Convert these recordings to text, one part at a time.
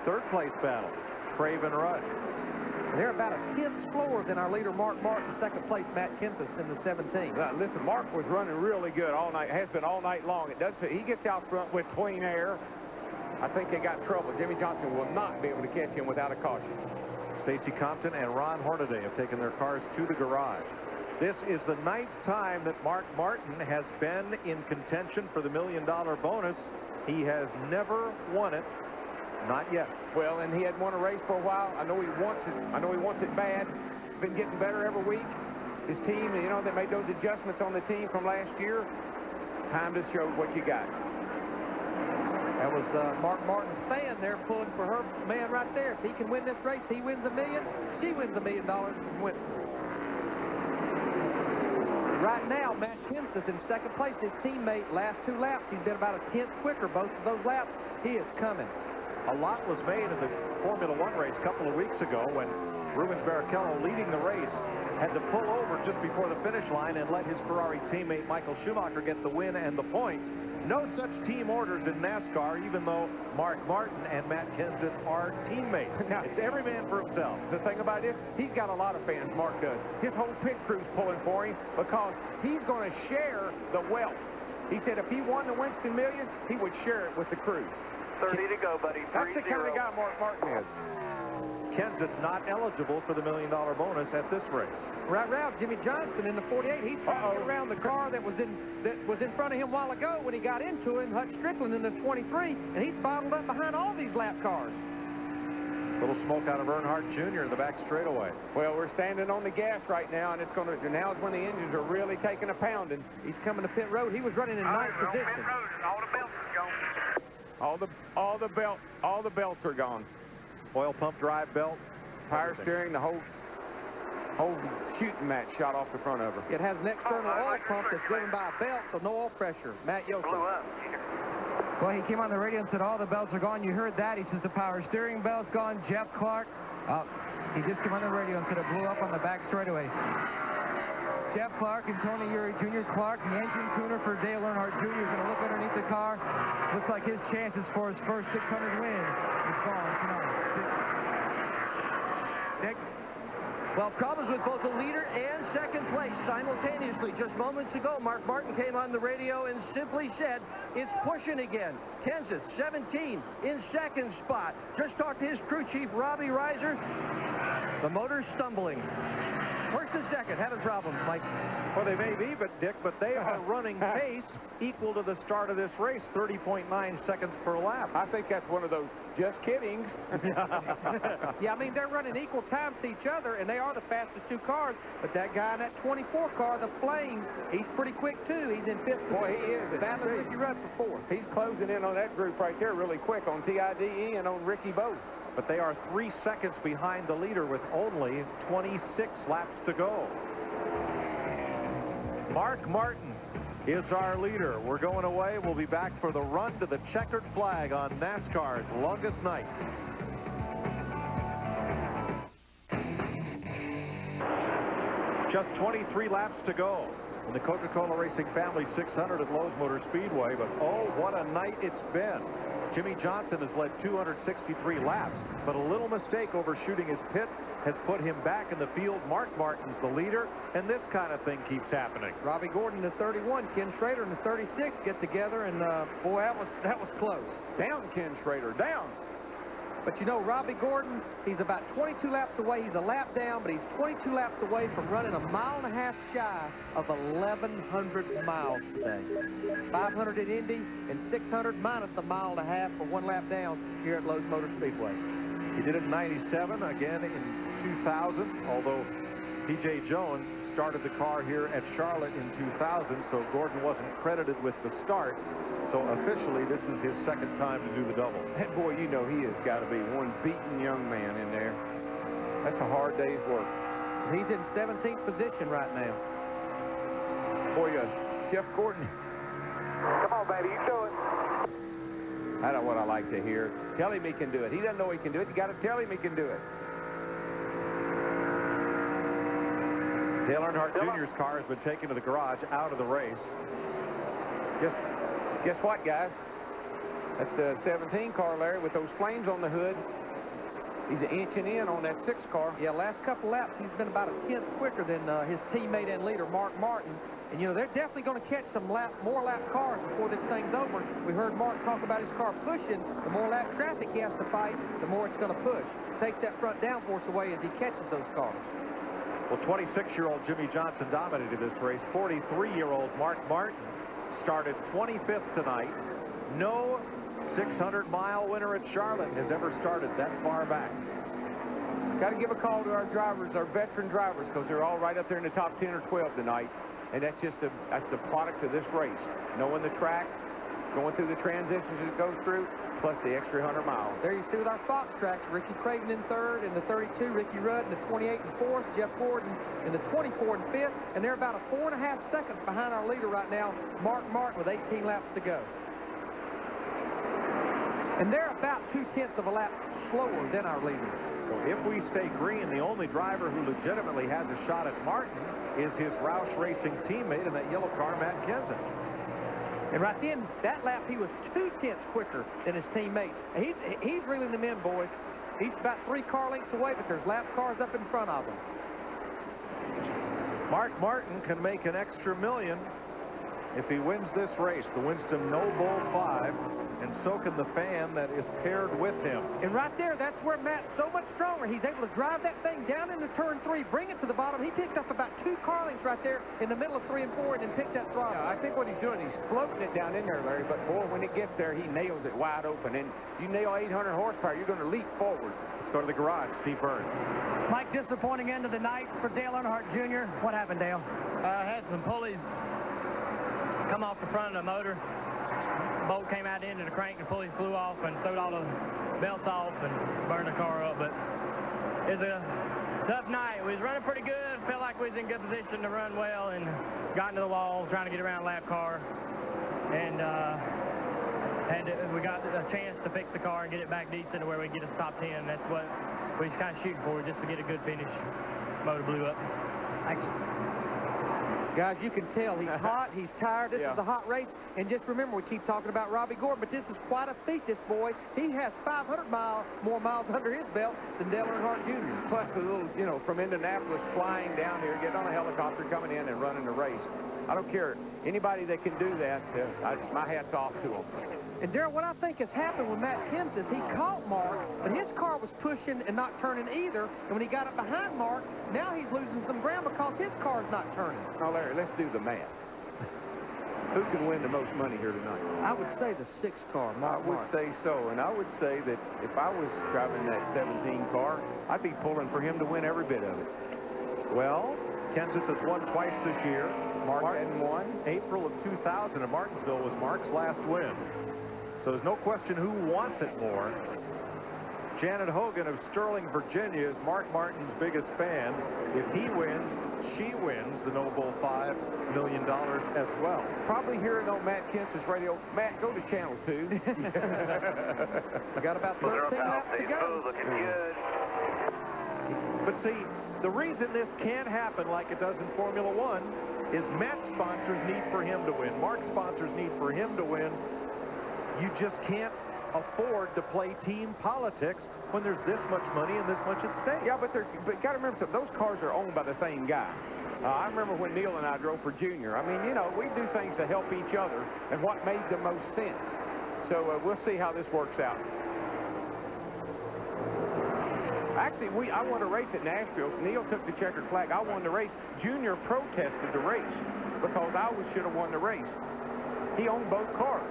third place battle, Craven Rudd. They're about a 10th slower than our leader, Mark Martin, second place, Matt Kenseth in the 17. Now, listen, Mark was running really good all night, has been all night long. He gets out front with clean air. I think they got trouble. Jimmy Johnson will not be able to catch him without a caution. Stacy Compton and Ron Hornaday have taken their cars to the garage. This is the 9th time that Mark Martin has been in contention for the $1 million bonus. He has never won it. Not yet. Well, and he hadn't won a race for a while. I know he wants it. I know he wants it bad. He's been getting better every week. His team, you know, they made those adjustments on the team from last year. Time to show what you got. That was Mark Martin's fan there pulling for her man right there. If he can win this race, he wins $1 million. She wins $1 million from Winston. Right now, Matt Kenseth in second place. His teammate, last 2 laps, he's been about a 10th quicker both of those laps. He is coming. A lot was made in the Formula One race a couple of weeks ago when Rubens Barrichello, leading the race, had to pull over just before the finish line and let his Ferrari teammate Michael Schumacher get the win and the points. No such team orders in NASCAR, even though Mark Martin and Matt Kenseth are teammates. Now, it's every man for himself. The thing about this, he's got a lot of fans, Mark does. His whole pit crew's pulling for him because he's going to share the wealth. He said if he won the Winston Million, he would share it with the crew. 30 to go, buddy. That's the kind of guy Mark Martin is. Kenseth not eligible for the $1 million bonus at this race. Right round, Jimmy Johnson in the 48. He's trying to get around the car that was in front of him a while ago when he got into it. Hutch Strickland in the 23, and he's bottled up behind all these lap cars. Little smoke out of Earnhardt Jr. in the back straightaway. Well, we're standing on the gas right now, and it's going to. Now is when the engines are really taking a pounding. He's coming to pit road. He was running in 9th position. Pit road, all the belts are gone. All the belts are gone. Oil pump drive belt. Power steering, the whole shooting match shot off the front of her. It has an external oil pump that's driven by a belt, so no oil pressure. Matt Yoakum. Blew up. Well, he came on the radio and said all the belts are gone. You heard that. He says the power steering belt's gone. Jeff Clark, he just came on the radio and said it blew up on the back straightaway. Jeff Clark and Tony Eury Jr. Clark, the engine tuner for Dale Earnhardt Jr. is going to look underneath the car. Looks like his chances for his first 600 win is gone tonight. Dick? Well, problems with both the leader and second place simultaneously. Just moments ago, Mark Martin came on the radio and simply said, it's pushing again. Kenseth, 17, in second spot. Just talked to his crew chief, Robbie Reiser. The motor's stumbling. First and second, having problems, Mike. Well, they may be, but Dick, but they are running pace equal to the start of this race, 30.9 seconds per lap. I think that's one of those just kiddings. Yeah, I mean, they're running equal times to each other, and they are the fastest 2 cars. But that guy in that 24 car, the Flames, he's pretty quick, too. He's in 5th position. Boy, he is. Battling Ricky Rudd for 4th. He's closing in on that group right there really quick on TIDE and on Ricky both. But they are 3 seconds behind the leader with only 26 laps to go. Mark Martin is our leader. We're going away. We'll be back for the run to the checkered flag on NASCAR's longest night. Just 23 laps to go in the Coca-Cola Racing Family 600 at Lowe's Motor Speedway. But oh, what a night it's been. Jimmy Johnson has led 263 laps, but a little mistake overshooting his pit has put him back in the field. Mark Martin's the leader, and this kind of thing keeps happening. Robbie Gordon in the 31, Ken Schrader in the 36 get together, and boy, that was close. Down, Ken Schrader, down. But you know, Robbie Gordon, he's about 22 laps away. He's a lap down, but he's 22 laps away from running 1.5 miles shy of 1,100 miles today. 500 at Indy and 600 minus 1.5 miles for 1 lap down here at Lowe's Motor Speedway. He did it in 97, again in 2000, although P.J. Jones started the car here at Charlotte in 2000, so Gordon wasn't credited with the start. So officially, this is his second time to do the double. That boy, you know, he has got to be one beaten young man in there. That's a hard day's work. He's in 17th position right now. Boy, Jeff Gordon. Come on, baby, you do it. That's what I like to hear. Tell him he can do it. He doesn't know he can do it. You got to tell him he can do it. Dale Earnhardt Jr.'s car has been taken to the garage out of the race. Guess what, guys? That 17 car, Larry, with those flames on the hood, he's inching in on that 6 car. Yeah, last couple laps, he's been about a 10th quicker than his teammate and leader, Mark Martin. And, you know, they're definitely going to catch some more lap cars before this thing's over. We heard Mark talk about his car pushing. The more lap traffic he has to fight, the more it's going to push. Takes that front downforce away as he catches those cars. Well, 26-year-old Jimmy Johnson dominated this race. 43-year-old Mark Martin started 25th tonight. No 600-mile winner at Charlotte has ever started that far back. Got to give a call to our drivers, our veteran drivers, because they're all right up there in the top 10 or 12 tonight. And that's just that's a product of this race. Knowing the track, going through the transitions it goes through, plus the extra 100 miles. There you see with our Fox tracks, Ricky Creighton in 3rd, in the 32, Ricky Rudd in the 28 and 4th, Jeff Gordon in the 24 and 5th, and they're about 4.5 seconds behind our leader right now, Mark Martin, with 18 laps to go. And they're about 2/10 of a lap slower than our leader. So if we stay green, the only driver who legitimately has a shot at Martin is his Roush Racing teammate in that yellow car, Matt Kenseth. And right then, that lap, he was 2/10 quicker than his teammate. He's reeling them in, boys. He's about 3 car lengths away, but there's lap cars up in front of him. Mark Martin can make an extra million if he wins this race, the Winston No Bull 5, and so can the fan that is paired with him. And right there, that's where Matt's so much stronger. He's able to drive that thing down into turn 3, bring it to the bottom. He picked up about 2 car lengths right there in the middle of 3 and 4 and then picked that throttle. Yeah, I think what he's doing, he's floating it down in there, Larry, but boy, when it gets there, he nails it wide open. And if you nail 800 horsepower, you're going to leap forward. Let's go to the garage. Steve Burns. Mike, disappointing end of the night for Dale Earnhardt Jr. What happened, Dale? Had some pulleys come off the front of the motor. Bolt came out into the crank, the pulleys flew off and threw all the belts off and burned the car up. But it was a tough night. We was running pretty good. Felt like we was in good position to run well and got into the wall trying to get around lap car. And we got a chance to fix the car and get it back decent to where we can get us top 10. That's what we was kind of shooting for, just to get a good finish. Motor blew up. Thanks. Guys, you can tell he's hot, he's tired. This was a hot race. And just remember, we keep talking about Robbie Gordon, but this is quite a feat, this boy. He has 500 more miles under his belt than Dale Earnhardt Jr. Plus the little, you know, from Indianapolis flying down here, getting on a helicopter, coming in and running the race. I don't care. Anybody that can do that, my hat's off to him. And Darryl, what I think has happened with Matt Kenseth, he caught Mark, but his car was pushing and not turning either. And when he got up behind Mark, now he's losing some ground because his car's not turning. Now, Larry, let's do the math. Who can win the most money here tonight? I would say the 6 car, Mark. I would say so, and I would say that if I was driving that 17 car, I'd be pulling for him to win every bit of it. Well, Kenseth has won twice this year. Mark hadn't won. April of 2000 in Martinsville was Mark's last win. So there's no question who wants it more. Janet Hogan of Sterling, Virginia is Mark Martin's biggest fan. If he wins, she wins the No Bull $5 million as well. Probably hearing on Matt Kenseth's radio. Matt, go to channel 2. We got about 13 laps to go. Looking good. But see, the reason this can't happen like it does in Formula One is Matt's sponsors need for him to win. Mark's sponsors need for him to win. You just can't afford to play team politics when there's this much money and this much at stake. Yeah, but you got to remember something. Those cars are owned by the same guy. I remember when Neil and I drove for Junior. I mean, you know, we do things to help each other and what made the most sense. So we'll see how this works out. Actually, I won a race at Nashville. Neil took the checkered flag. I won the race. Junior protested the race because I should have won the race. He owned both cars.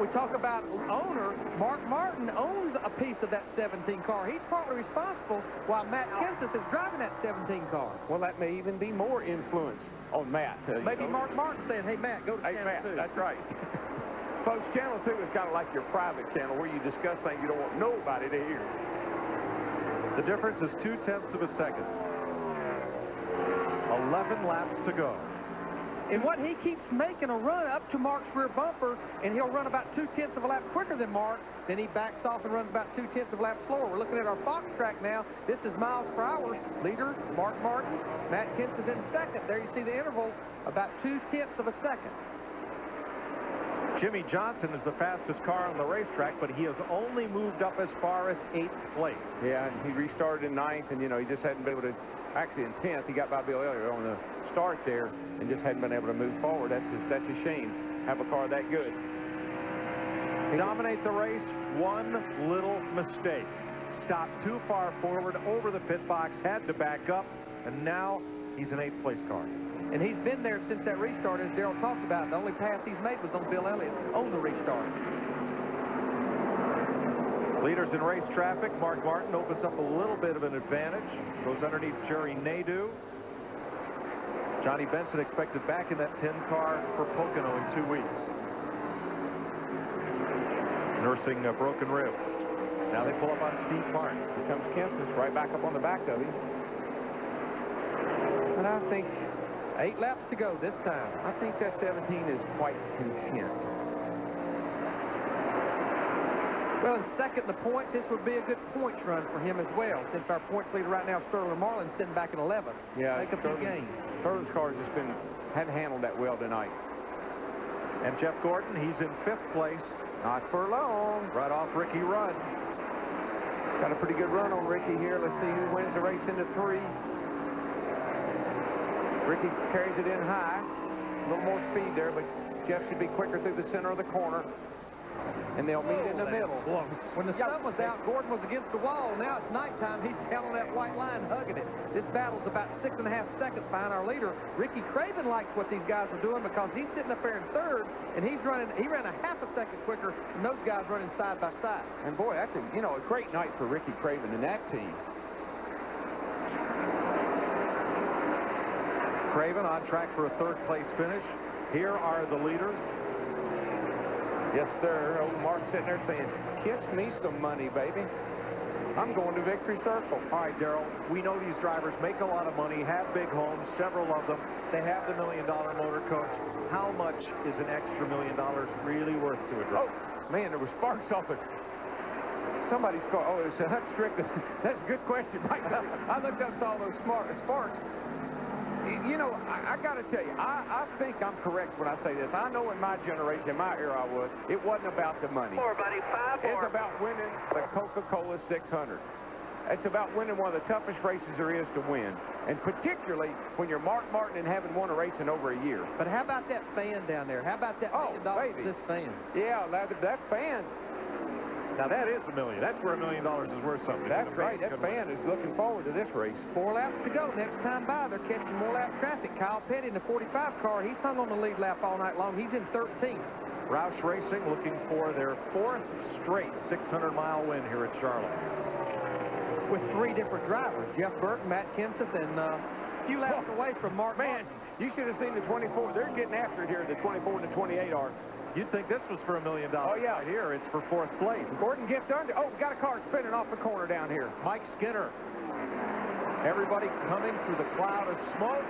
We talk about owner. Mark Martin owns a piece of that 17 car. He's partly responsible while Matt Kenseth is driving that 17 car. Well, that may even be more influence on Matt. Maybe Mark Martin saying, hey, Matt, go to Hey, channel Matt, 2. that's right. Folks, channel 2 is kind of like your private channel where you discuss things you don't want nobody to hear. The difference is 0.2 of a second. 11 laps to go. And what he keeps making a run up to Mark's rear bumper, and he'll run about 0.2 of a lap quicker than Mark. Then he backs off and runs about 0.2 of a lap slower. We're looking at our Fox track now. This is miles per hour. Leader, Mark Martin. Matt Kenseth in second. There you see the interval, about 0.2 of a second. Jimmy Johnson is the fastest car on the racetrack, but he has only moved up as far as 8th place. Yeah, and he restarted in 9th, and, you know, he just hadn't been able to, actually in 10th, he got by Bill Elliott on the start there and just hadn't been able to move forward. That's a shame, have a car that good. Dominate the race, one little mistake. Stopped too far forward, over the pit box, had to back up, and now he's an 8th place car. And he's been there since that restart, as Darrell talked about. The only pass he's made was on Bill Elliott on the restart. Leaders in race traffic. Mark Martin opens up a little bit of an advantage. Goes underneath Jerry Nadeau. Johnny Benson expected back in that 10 car for Pocono in 2 weeks. Nursing broken ribs. Now they pull up on Steve Martin. Here comes Kenseth right back up on the back of him. And I think 8 laps to go this time. I think that 17 is quite content. Well, in second in the points, this would be a good points run for him as well, since our points leader right now, Sterling Marlin, sitting back in 11th. Yeah, Make a few gains. Sterling's car has just hadn't handled that well tonight. And Jeff Gordon, he's in 5th place. Not for long. Right off Ricky Rudd. Got a pretty good run on Ricky here. Let's see who wins the race into 3. Ricky carries it in high. A little more speed there, but Jeff should be quicker through the center of the corner. And they'll meet in the middle. When the sun was out, Gordon was against the wall. Now it's nighttime. He's down on that white line hugging it. This battle's about 6.5 seconds behind our leader. Ricky Craven likes what these guys are doing because he's sitting up there in 3rd, and he ran a half a second quicker than those guys running side by side. And boy, that's a great night for Ricky Craven and that team. Craven on track for a 3rd place finish. Here are the leaders. Yes, sir. Old Mark's sitting there saying, kiss me some money, baby. I'm going to Victory Circle. All right, Darrell, we know these drivers make a lot of money, have big homes, several of them. They have the $1 million motor coach. How much is an extra $1 million really worth to a driver? Oh, man, there was sparks off it. Somebody's car. Oh, it was Hut Strickland. That's a good question, Mike. I looked up and saw those sparks. You know, I got to tell you, I think I'm correct when I say this. I know in my generation, my era it wasn't about the money. 4, buddy, 5 more. It's about winning the Coca-Cola 600. It's about winning one of the toughest races there is to win. And particularly when you're Mark Martin and haven't won a race in over a year. But how about that fan down there? How about that $1 million for this fan? Yeah, that fan. Now that is $1 million. That's where $1 million is worth something. That's right. That fan is looking forward to this race. 4 laps to go. Next time by, they're catching more lap traffic. Kyle Petty in the 45 car. He's hung on the lead lap all night long. He's in 13th. Roush Racing looking for their 4th straight 600-mile win here at Charlotte. With 3 different drivers, Jeff Burton, Matt Kenseth, and a few laps away from Mark Man, Martin. you should have seen the 24. They're getting after it here. The 24 and the 28 are. You'd think this was for $1 million. Oh, yeah. Right here, it's for 4th place. Gordon gets under. Oh, got a car spinning off the corner down here. Mike Skinner. Everybody coming through the cloud of smoke.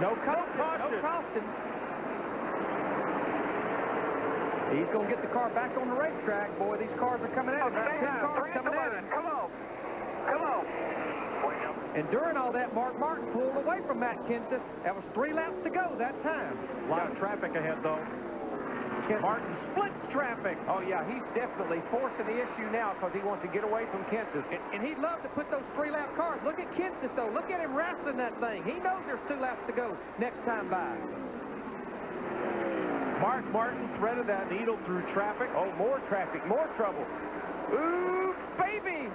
No caution. No caution. He's going to get the car back on the racetrack. Boy, these cars are coming at him. About 10 cars coming at him. Come on. Come on. And during all that, Mark Martin pulled away from Matt Kenseth. That was 3 laps to go that time. A lot of traffic ahead, though. Martin splits traffic. Oh, yeah, he's definitely forcing the issue now because he wants to get away from Kenseth. And he'd love to put those 3-lap cars. Look at Kenseth, though. Look at him wrestling that thing. He knows there's 2 laps to go next time by. Mark Martin threaded that needle through traffic. Oh, more traffic, more trouble. Ooh, baby!